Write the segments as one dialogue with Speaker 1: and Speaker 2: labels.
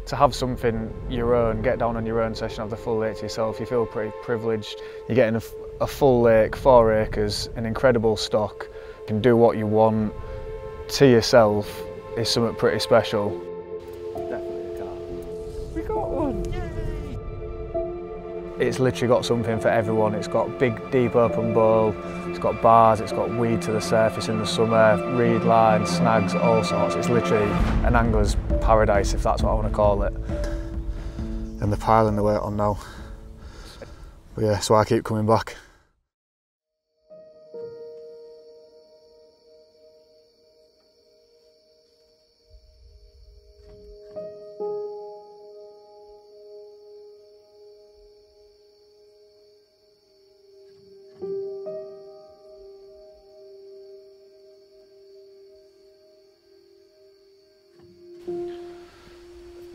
Speaker 1: to have something your own, get down on your own session, have the full lake to yourself, you feel pretty privileged. You're getting a full lake, 4 acres, an incredible stock. You can do what you want to yourself is something pretty special.
Speaker 2: Definitely a car. We got one! Yay!
Speaker 1: It's literally got something for everyone. It's got big, deep open bowl, it's got bars, it's got weed to the surface in the summer, reed lines, snags, all sorts. It's literally an angler's paradise, if that's what I want to call it. And they're piling the weight on now. But yeah, so I keep coming back.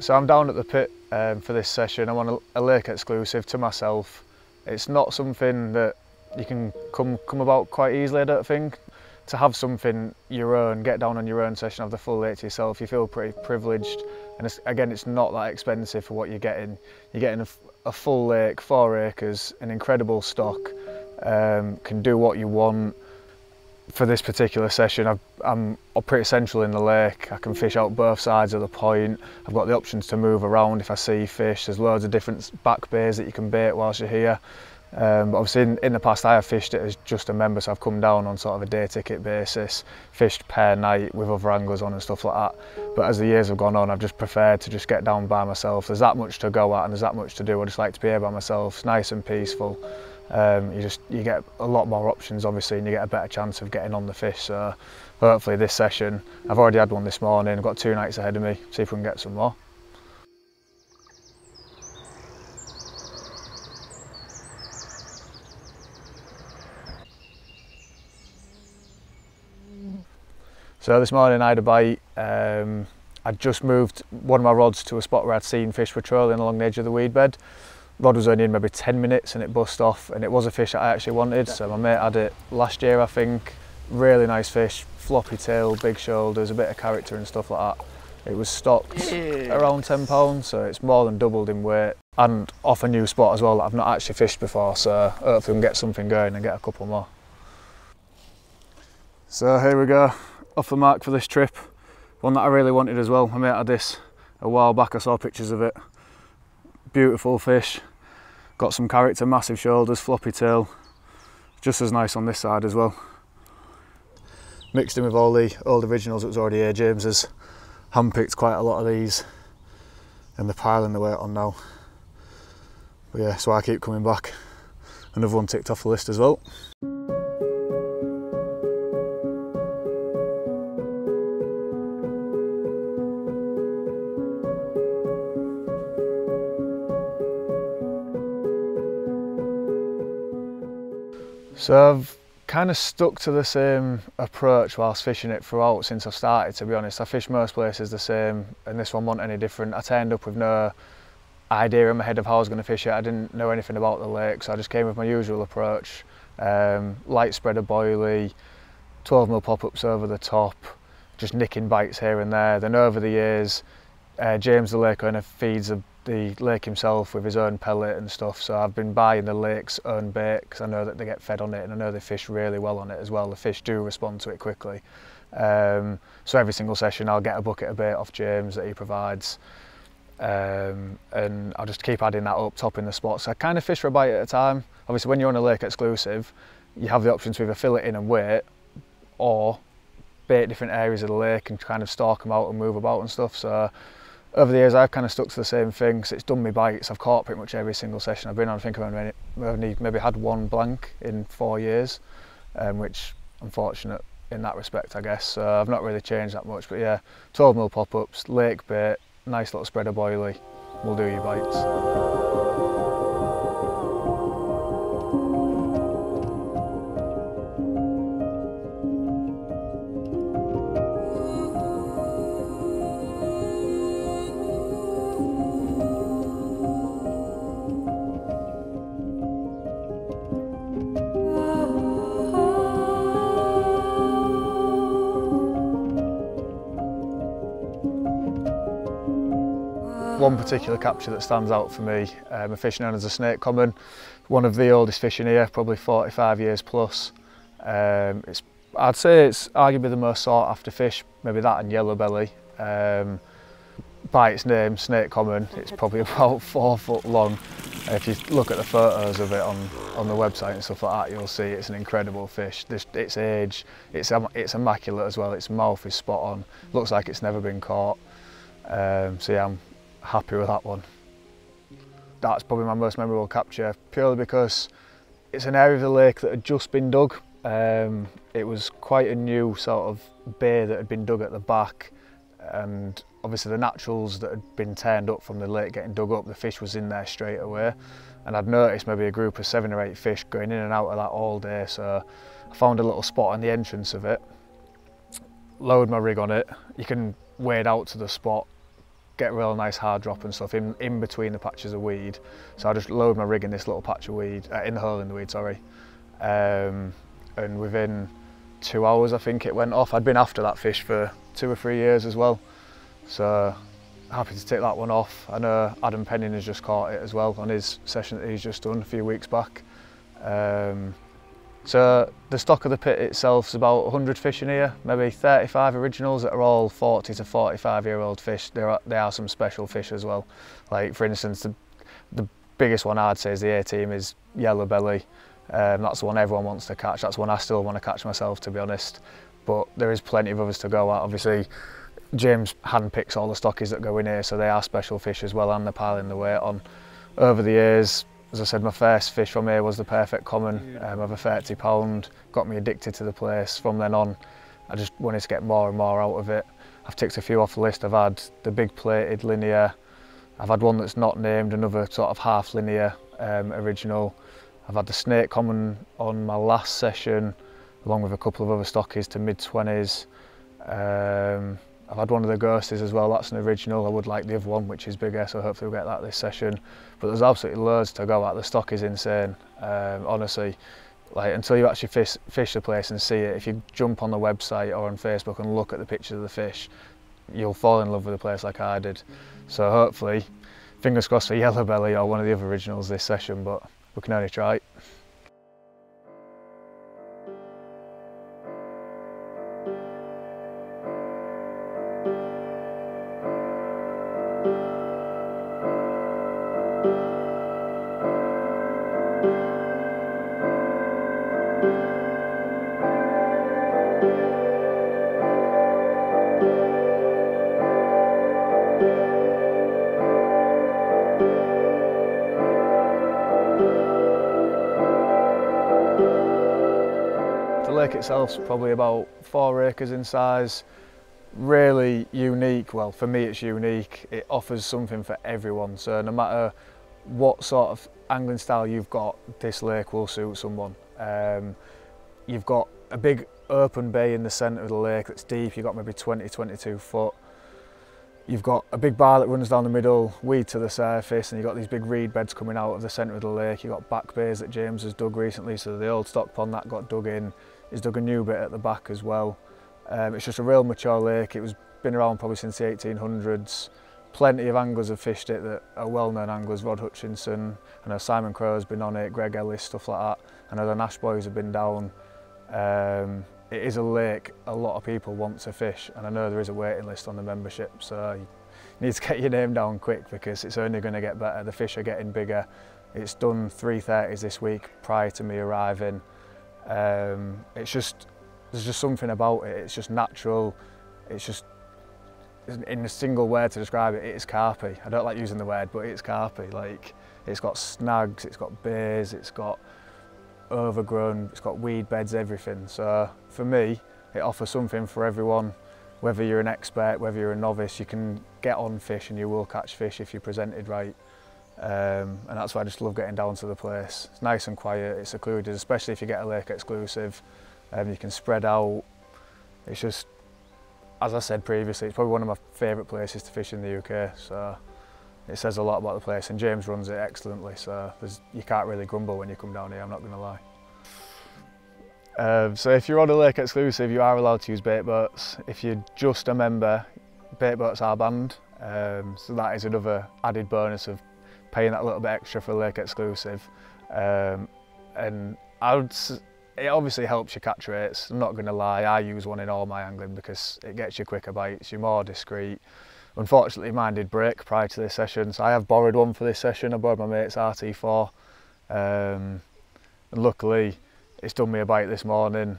Speaker 1: So I'm down at the pit for this session. I'm on a lake exclusive to myself. It's not something that you can come about quite easily, I don't think. To have something your own, get down on your own session, have the full lake to yourself, you feel pretty privileged. And it's not that expensive for what you're getting. You're getting a full lake, 4 acres, an incredible stock, can do what you want. For this particular session, I'm pretty central in the lake. I can fish out both sides of the point. I've got the options to move around if I see fish. There's loads of different back bays that you can bait whilst you're here. But obviously in the past I have fished it as just a member, so I've come down on sort of a day ticket basis, fished per night with other anglers on and stuff like that. But as the years have gone on, I've just preferred to just get down by myself. There's that much to go at and there's that much to do. I just like to be here by myself. It's nice and peaceful. You get a lot more options obviously, and you get a better chance of getting on the fish. So hopefully this session, I've already had one this morning, I've got 2 nights ahead of me, see if we can get some more. So this morning I had a bite. I'd just moved one of my rods to a spot where I'd seen fish patrolling along the edge of the weed bed. Rod was only in maybe 10 minutes and it bust off, and it was a fish that I actually wanted. So my mate had it last year, I think. Really nice fish, floppy tail, big shoulders, a bit of character and stuff like that. It was stocked around 10 pounds, so it's more than doubled in weight. And off a new spot as well that I've not actually fished before, so hopefully we can get something going and get a couple more. So here we go, off the mark for this trip. One that I really wanted as well. My mate had this a while back, I saw pictures of it. Beautiful fish, got some character, massive shoulders, floppy tail, just as nice on this side as well. Mixed in with all the old originals that was already here. James has handpicked quite a lot of these and they're piling the weight on now. But yeah, so I keep coming back. Another one ticked off the list as well. So I've kind of stuck to the same approach whilst fishing it throughout since I've started, to be honest. I fish most places the same and this one wasn't any different. I turned up with no idea in my head of how I was going to fish it. I didn't know anything about the lake, so I just came with my usual approach. Light spreader boilie, 12mm pop-ups over the top, just nicking bites here and there. Then over the years, James the lake owner feeds the lake himself with his own pellet and stuff, so I've been buying the lake's own bait because I know that they get fed on it and I know they fish really well on it as well. The fish do respond to it quickly. So every single session I'll get a bucket of bait off James that he provides, and I'll just keep adding that up, topping the spots. I kind of fish for a bite at a time. Obviously when you're on a lake exclusive, you have the option to either fill it in and wait, or bait different areas of the lake and kind of stalk them out and move about and stuff. So over the years I've kind of stuck to the same thing because it's done me bites. I've caught pretty much every single session I've been on. I think I've only maybe had one blank in 4 years, which I'm fortunate in that respect, I guess. So I've not really changed that much, but yeah, 12mm pop-ups, lake bait, nice little spreader boilie, will do your bites. one particular capture that stands out for me, a fish known as a snake common, one of the oldest fish in here, probably 45 years plus. I'd say it's arguably the most sought after fish, maybe that and yellow belly. By its name, snake common, it's probably about 4 foot long. If you look at the photos of it on the website and stuff like that, you'll see it's an incredible fish. Its age, it's immaculate as well, its mouth is spot on, looks like it's never been caught. So yeah, I'm happy with that one. That's probably my most memorable capture, purely because it's an area of the lake that had just been dug. It was quite a new sort of bay that had been dug at the back, and obviously the naturals that had been turned up from the lake getting dug up, the fish was in there straight away, and I'd noticed maybe a group of 7 or 8 fish going in and out of that all day, so I found a little spot on the entrance of it, lowered my rig on it. You can wade out to the spot, get a real nice hard drop and stuff in between the patches of weed, so I just lowered my rig in this little patch of weed, in the hole in the weed, sorry, and within 2 hours I think it went off. I'd been after that fish for 2 or 3 years as well, so happy to take that one off. I know Adam Penning has just caught it as well on his session that he's just done a few weeks back. So the stock of the pit itself is about 100 fish in here, maybe 35 originals that are all 40 to 45-year-old fish. There are some special fish as well. Like for instance, the biggest one I'd say is the A-team is yellow belly. That's the one everyone wants to catch. That's the one I still want to catch myself, to be honest. But there is plenty of others to go at. Obviously, James handpicks all the stockies that go in here, so they are special fish as well, and they're piling the weight on. Over the years, as I said, my first fish from here was the perfect common, of a 30 pound, got me addicted to the place. From then on, I just wanted to get more and more out of it. I've ticked a few off the list. I've had the big plated linear, I've had one that's not named, another sort of half linear original. I've had the snake common on my last session, along with a couple of other stockies to mid-20s. I've had one of the ghosties as well, that's an original. I would like the other one, which is bigger, so hopefully we'll get that this session. But there's absolutely loads to go at. The stock is insane, honestly. Like, until you actually fish the place and see it, if you jump on the website or on Facebook and look at the pictures of the fish, you'll fall in love with the place like I did. So hopefully, fingers crossed for yellow belly or one of the other originals this session, but we can only try. The lake itself's probably about 4 acres in size, really unique. Well, for me it's unique. It offers something for everyone, so no matter what sort of angling style you've got, this lake will suit someone. You've got a big open bay in the centre of the lake that's deep. You've got maybe 20-22 foot. You've got a big bar that runs down the middle, weed to the surface, and you've got these big reed beds coming out of the centre of the lake. You've got back bays that James has dug recently, so the old stock pond that got dug in, he's dug a new bit at the back as well. It's just a real mature lake. It was been around probably since the 1800s. Plenty of anglers have fished it that are well-known anglers, Rod Hutchinson, I know Simon Crow's been on it, Greg Ellis, stuff like that. I know the Nash boys have been down. It is a lake a lot of people want to fish, and I know there is a waiting list on the membership, so you need to get your name down quick because it's only going to get better. The fish are getting bigger. It's done 330s this week prior to me arriving. There's just something about it. It's just natural. It's just, in a single word to describe it, it's carpy. I don't like using the word, but it's carpy. Like, it's got snags, it's got bays, it's got overgrown, it's got weed beds, everything. So for me, it offers something for everyone. Whether you're an expert, whether you're a novice, you can get on fish and you will catch fish if you're presented right. And that's why I just love getting down to the place. It's nice and quiet, it's secluded, especially if you get a lake exclusive. You can spread out. It's just, as I said previously, it's probably one of my favourite places to fish in the UK. So it says a lot about the place, and James runs it excellently. So you can't really grumble when you come down here, I'm not going to lie. So if you're on a lake exclusive, you are allowed to use bait boats. If you're just a member, bait boats are banned. So that is another added bonus of paying that little bit extra for a lake exclusive. And it obviously helps your catch rates. I'm not going to lie, I use one in all my angling because it gets you quicker bites, you're more discreet. Unfortunately, mine did break prior to this session, so I have borrowed one for this session. I borrowed my mate's RT4, and luckily it's done me a bite this morning.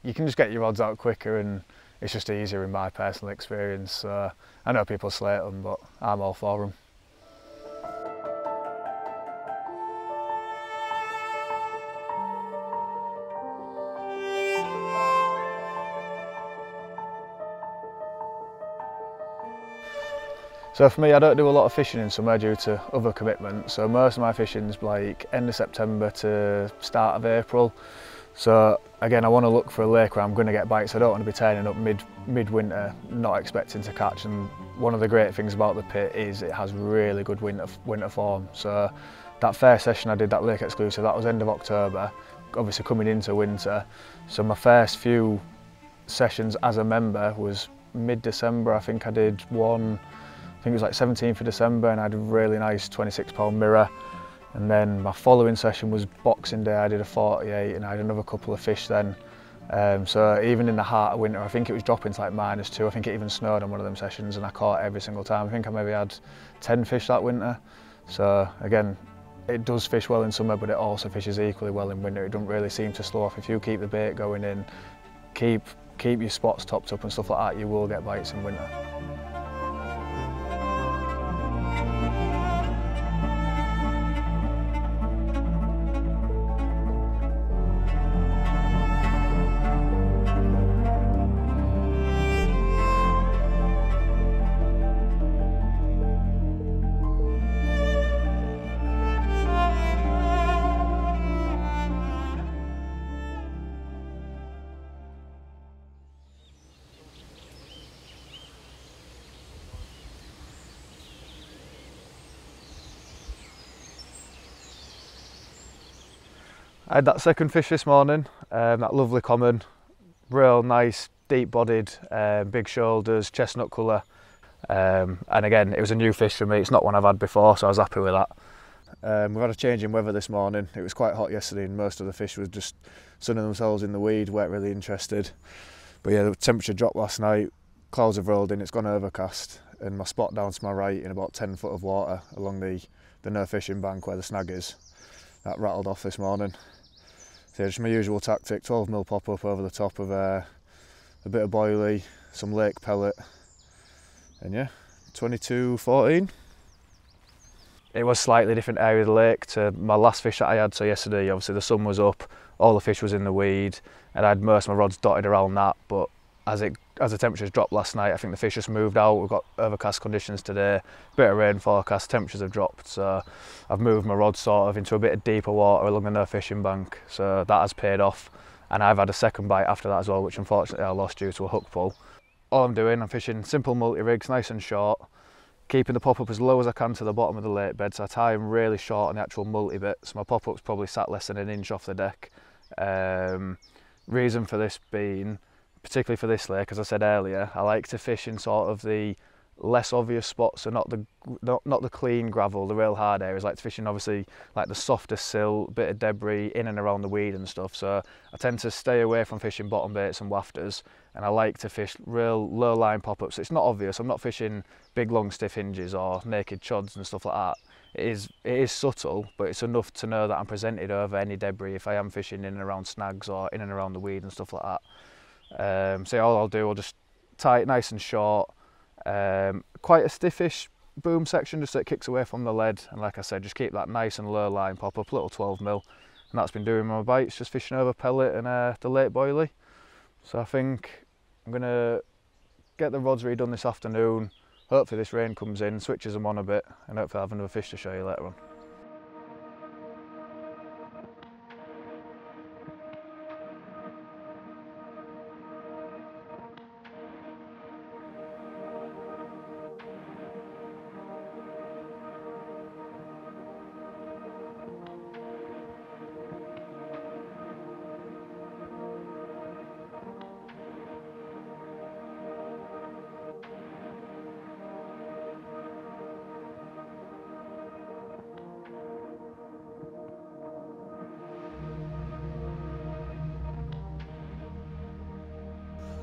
Speaker 1: You can just get your rods out quicker, and it's just easier in my personal experience. I know people slate them, but I'm all for them. So for me, I don't do a lot of fishing in summer due to other commitments. So most of my fishing's like end of September to start of April. So again, I want to look for a lake where I'm going to get bites. I don't want to be turning up mid-winter not expecting to catch. And one of the great things about the pit is it has really good winter form. So that first session I did, that lake exclusive, that was end of October, obviously coming into winter. So my first few sessions as a member was mid-December. I think I did one, I think it was like 17th of December, and I had a really nice 26-pound mirror. And then my following session was Boxing Day. I did a 48 and I had another couple of fish then. So even in the heart of winter, I think it was dropping to like -2. I think it even snowed on one of them sessions and I caught every single time. I think I maybe had 10 fish that winter. So again, it does fish well in summer, but it also fishes equally well in winter. It doesn't really seem to slow off. If you keep the bait going in, keep your spots topped up and stuff like that, you will get bites in winter. I had that second fish this morning, that lovely common, real nice, deep-bodied, big shoulders, chestnut colour. And again, it was a new fish for me. It's not one I've had before, so I was happy with that. We've had a change in weather this morning. It was quite hot yesterday and most of the fish was just sunning themselves in the weed, weren't really interested. But yeah, the temperature dropped last night, clouds have rolled in, it's gone overcast, and my spot down to my right in about 10 foot of water along the no fishing bank where the snag is, that rattled off this morning. So yeah, just my usual tactic, 12mm pop up over the top of a bit of boilie, some lake pellet, and yeah, 22-14. It was slightly different area of the lake to my last fish that I had. So yesterday, obviously the sun was up, all the fish was in the weed, and I had most of my rods dotted around that. But as the temperatures dropped last night, I think the fish just moved out. We've got overcast conditions today, bit of rain forecast, temperatures have dropped. So I've moved my rods sort of into a bit of deeper water along the no fishing bank. So that has paid off. And I've had a second bite after that as well, which unfortunately I lost due to a hook pull. All I'm doing, I'm fishing simple multi-rigs, nice and short, keeping the pop-up as low as I can to the bottom of the lake bed. So I tie them really short on the actual multi-bit, so my pop-up's probably sat less than an inch off the deck. Reason for this being, particularly for this lake, as I said earlier, I like to fish in sort of the less obvious spots, so not the clean gravel, the real hard areas. I like to fish in obviously like the softer sill, bit of debris in and around the weed and stuff. So I tend to stay away from fishing bottom baits and wafters, and I like to fish real low line pop-ups. It's not obvious. I'm not fishing big long stiff hinges or naked chods and stuff like that. It is subtle, but it's enough to know that I'm presented over any debris if I am fishing in and around snags or in and around the weed and stuff like that. So all I'll do, I'll just tie it nice and short, quite a stiffish boom section just so it kicks away from the lead, and like I said, just keep that nice and low line pop up, little 12mm, and that's been doing my bites, just fishing over pellet and the lake boilie. So I think I'm going to get the rods redone this afternoon. Hopefully this rain comes in, switches them on a bit, and hopefully I'll have another fish to show you later on.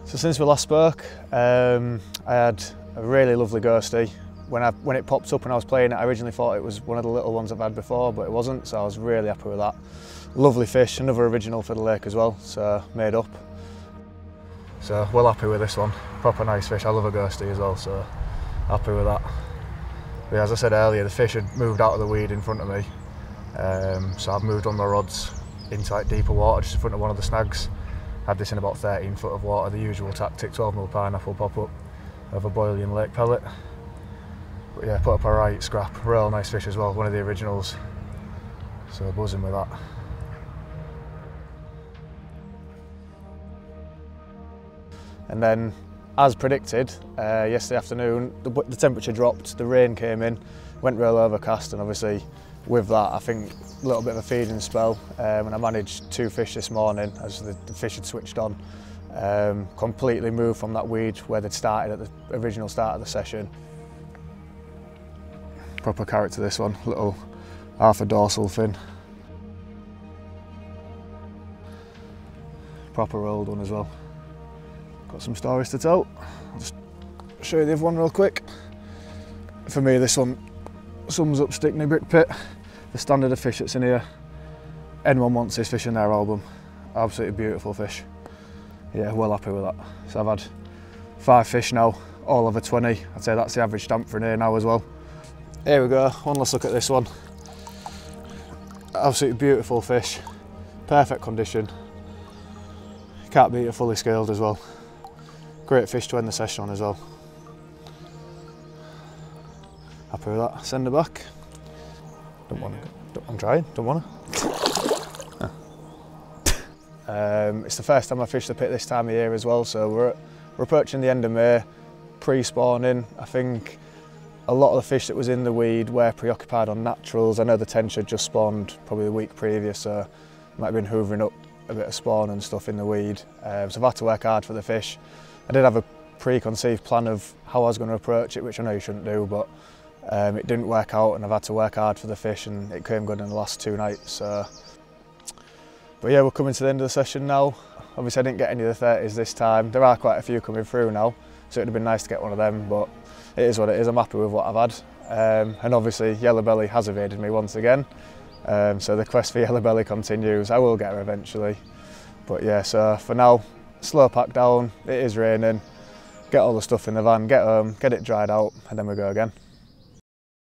Speaker 1: So since we last spoke, I had a really lovely ghostie. When it popped up and I was playing it, I originally thought it was one of the little ones I've had before, but it wasn't, so I was really happy with that. Lovely fish, another original for the lake as well, so made up. So well happy with this one, proper nice fish. I love a ghostie as well, so happy with that. But as I said earlier, the fish had moved out of the weed in front of me, so I've moved on my rods into like deeper water just in front of one of the snags. Had this in about 13 foot of water, the usual tactic, 12mm pineapple pop up of a boiling lake pellet. But yeah, put up a right scrap, real nice fish as well, one of the originals. So buzzing with that. And then, as predicted, yesterday afternoon, the temperature dropped, the rain came in, went real overcast, and obviously with that, I think a little bit of a feeding spell, and I managed 2 fish this morning as the fish had switched on. Completely moved from that weed where they'd started at the original start of the session. Proper character this one, little half a dorsal fin. Proper rolled one as well. Got some stories to tell. I'll just show you the other one real quick. For me, this one sums up Stickney Brick Pit, the standard of fish that's in here. Anyone wants this fish in their album. Absolutely beautiful fish. Yeah, well happy with that. So I've had 5 fish now, all over 20. I'd say that's the average stamp for in here now as well. Here we go, one last look at this one. Absolutely beautiful fish, perfect condition. Can't beat it fully scaled as well. Great fish to end the session on as well. Happy with that, send her back. Don't want to, I'm trying, don't want to. It's the first time I fished the pit this time of year as well, so we're approaching the end of May, pre-spawning. I think a lot of the fish that was in the weed were preoccupied on naturals. I know the tench had just spawned probably the week previous, so might have been hoovering up a bit of spawn and stuff in the weed. So I've had to work hard for the fish. I did have a preconceived plan of how I was going to approach it, which I know you shouldn't do, but it didn't work out, and I've had to work hard for the fish, and it came good in the last 2 nights. So. But yeah, we're coming to the end of the session now. Obviously I didn't get any of the 30s this time. There are quite a few coming through now, so it would have been nice to get one of them, but it is what it is. I'm happy with what I've had. And obviously yellow belly has evaded me once again. So the quest for yellow belly continues. I will get her eventually. But yeah, so for now, slow pack down. It is raining. Get all the stuff in the van, get home, get it dried out, and then we go again.